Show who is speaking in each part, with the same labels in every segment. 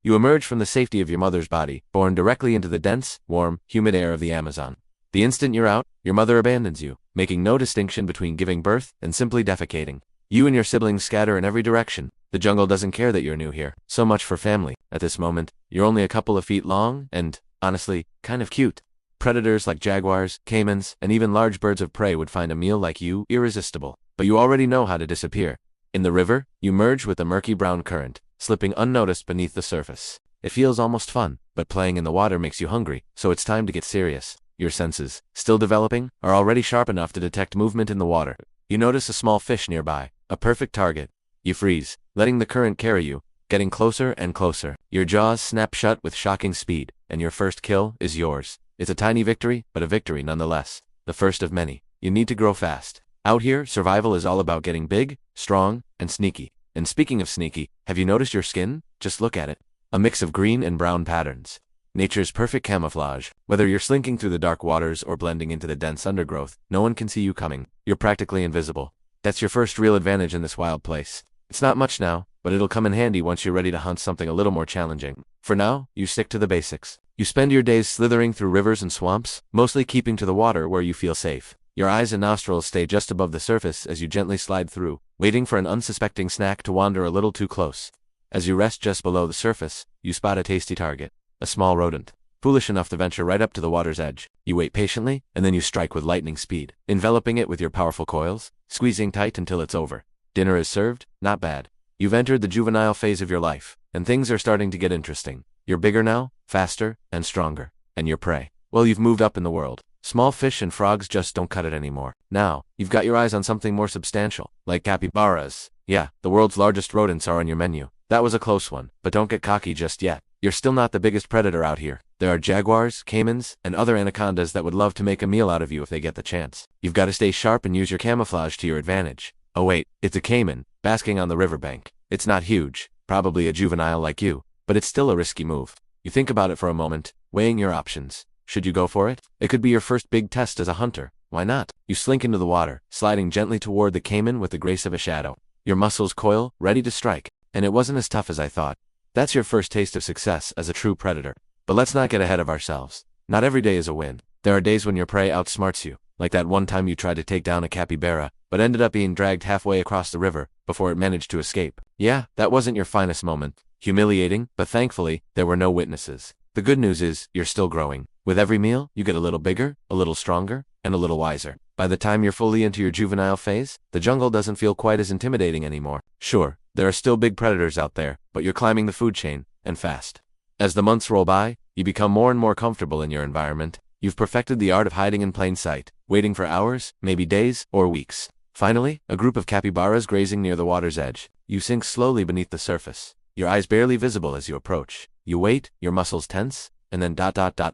Speaker 1: You emerge from the safety of your mother's body, born directly into the dense, warm, humid air of the Amazon. The instant you're out, your mother abandons you, making no distinction between giving birth and simply defecating. You and your siblings scatter in every direction. The jungle doesn't care that you're new here. So much for family. At this moment, you're only a couple of feet long and, honestly, kind of cute. Predators like jaguars, caimans, and even large birds of prey would find a meal like you irresistible. But you already know how to disappear. In the river, you merge with the murky brown current, slipping unnoticed beneath the surface. It feels almost fun, but playing in the water makes you hungry, so it's time to get serious. Your senses, still developing, are already sharp enough to detect movement in the water. You notice a small fish nearby, a perfect target. You freeze, letting the current carry you, getting closer and closer. Your jaws snap shut with shocking speed, and your first kill is yours. It's a tiny victory, but a victory nonetheless. The first of many. You need to grow fast. Out here, survival is all about getting big, strong, and sneaky. And speaking of sneaky, have you noticed your skin? Just look at it. A mix of green and brown patterns. Nature's perfect camouflage. Whether you're slinking through the dark waters or blending into the dense undergrowth, no one can see you coming. You're practically invisible. That's your first real advantage in this wild place. It's not much now, but it'll come in handy once you're ready to hunt something a little more challenging. For now, you stick to the basics. You spend your days slithering through rivers and swamps, mostly keeping to the water where you feel safe. Your eyes and nostrils stay just above the surface as you gently slide through, waiting for an unsuspecting snack to wander a little too close. As you rest just below the surface, you spot a tasty target. A small rodent, foolish enough to venture right up to the water's edge. You wait patiently, and then you strike with lightning speed, enveloping it with your powerful coils, squeezing tight until it's over. Dinner is served? Not bad. You've entered the juvenile phase of your life, and things are starting to get interesting. You're bigger now, faster, and stronger. And your prey? Well, you've moved up in the world. Small fish and frogs just don't cut it anymore. Now, you've got your eyes on something more substantial, like capybaras. Yeah, the world's largest rodents are on your menu. That was a close one, but don't get cocky just yet. You're still not the biggest predator out here. There are jaguars, caimans, and other anacondas that would love to make a meal out of you if they get the chance. You've got to stay sharp and use your camouflage to your advantage. Oh wait, it's a caiman, basking on the riverbank. It's not huge, probably a juvenile like you, but it's still a risky move. You think about it for a moment, weighing your options. Should you go for it? It could be your first big test as a hunter. Why not? You slink into the water, sliding gently toward the caiman with the grace of a shadow. Your muscles coil, ready to strike. And it wasn't as tough as I thought. That's your first taste of success as a true predator. But let's not get ahead of ourselves. Not every day is a win. There are days when your prey outsmarts you, like that one time you tried to take down a capybara, but ended up being dragged halfway across the river before it managed to escape. Yeah, that wasn't your finest moment. Humiliating, but thankfully, there were no witnesses. The good news is, you're still growing. With every meal, you get a little bigger, a little stronger, and a little wiser. By the time you're fully into your juvenile phase, the jungle doesn't feel quite as intimidating anymore. Sure, there are still big predators out there, but you're climbing the food chain, and fast. As the months roll by, you become more and more comfortable in your environment. You've perfected the art of hiding in plain sight, waiting for hours, maybe days, or weeks. Finally, a group of capybaras grazing near the water's edge. You sink slowly beneath the surface, your eyes barely visible as you approach. You wait, your muscles tense, and then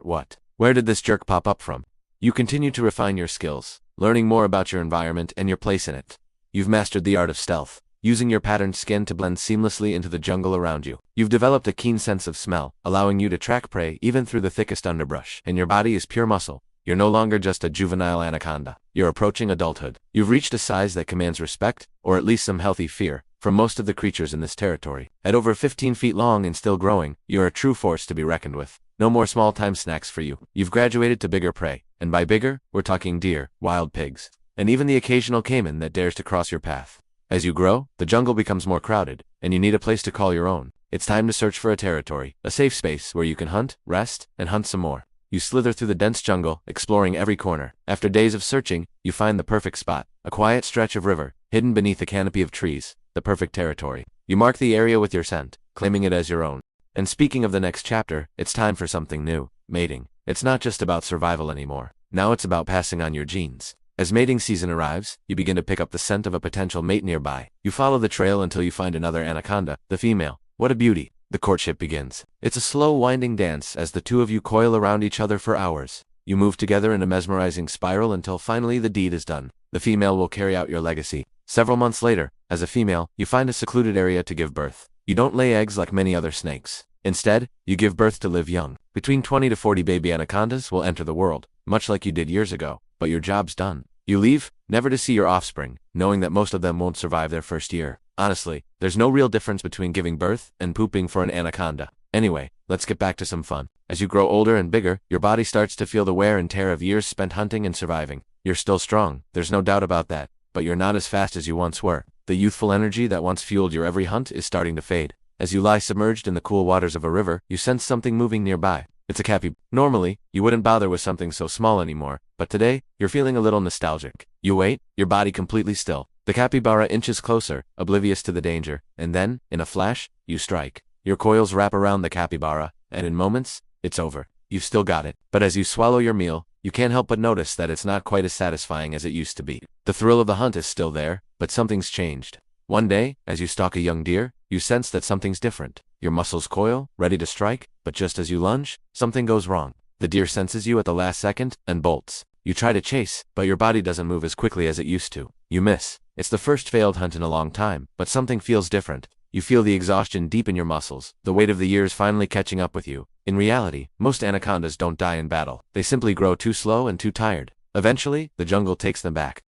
Speaker 1: what? Where did this jerk pop up from? You continue to refine your skills, learning more about your environment and your place in it. You've mastered the art of stealth, using your patterned skin to blend seamlessly into the jungle around you. You've developed a keen sense of smell, allowing you to track prey even through the thickest underbrush. And your body is pure muscle. You're no longer just a juvenile anaconda. You're approaching adulthood. You've reached a size that commands respect, or at least some healthy fear, from most of the creatures in this territory. At over 15 feet long and still growing, you're a true force to be reckoned with. No more small-time snacks for you. You've graduated to bigger prey. And by bigger, we're talking deer, wild pigs, and even the occasional caiman that dares to cross your path. As you grow, the jungle becomes more crowded, and you need a place to call your own. It's time to search for a territory, a safe space where you can hunt, rest, and hunt some more. You slither through the dense jungle, exploring every corner. After days of searching, you find the perfect spot, a quiet stretch of river, hidden beneath a canopy of trees, the perfect territory. You mark the area with your scent, claiming it as your own. And speaking of the next chapter, it's time for something new, mating. It's not just about survival anymore. Now it's about passing on your genes. As mating season arrives, you begin to pick up the scent of a potential mate nearby. You follow the trail until you find another anaconda, the female. What a beauty. The courtship begins. It's a slow, winding dance as the two of you coil around each other for hours. You move together in a mesmerizing spiral until finally the deed is done. The female will carry out your legacy. Several months later, as a female, you find a secluded area to give birth. You don't lay eggs like many other snakes. Instead, you give birth to live young. Between 20 to 40 baby anacondas will enter the world, much like you did years ago, but your job's done. You leave, never to see your offspring, knowing that most of them won't survive their first year. Honestly, there's no real difference between giving birth and pooping for an anaconda. Anyway, let's get back to some fun. As you grow older and bigger, your body starts to feel the wear and tear of years spent hunting and surviving. You're still strong, there's no doubt about that, but you're not as fast as you once were. The youthful energy that once fueled your every hunt is starting to fade. As you lie submerged in the cool waters of a river, you sense something moving nearby. It's a capybara. Normally, you wouldn't bother with something so small anymore, but today, you're feeling a little nostalgic. You wait, your body completely still. The capybara inches closer, oblivious to the danger, and then, in a flash, you strike. Your coils wrap around the capybara, and in moments, it's over. You've still got it. But as you swallow your meal, you can't help but notice that it's not quite as satisfying as it used to be. The thrill of the hunt is still there, but something's changed. One day, as you stalk a young deer, you sense that something's different. Your muscles coil, ready to strike, but just as you lunge, something goes wrong. The deer senses you at the last second and bolts. You try to chase, but your body doesn't move as quickly as it used to. You miss. It's the first failed hunt in a long time, but something feels different. You feel the exhaustion deep in your muscles, the weight of the years finally catching up with you. In reality, most anacondas don't die in battle. They simply grow too slow and too tired. Eventually, the jungle takes them back.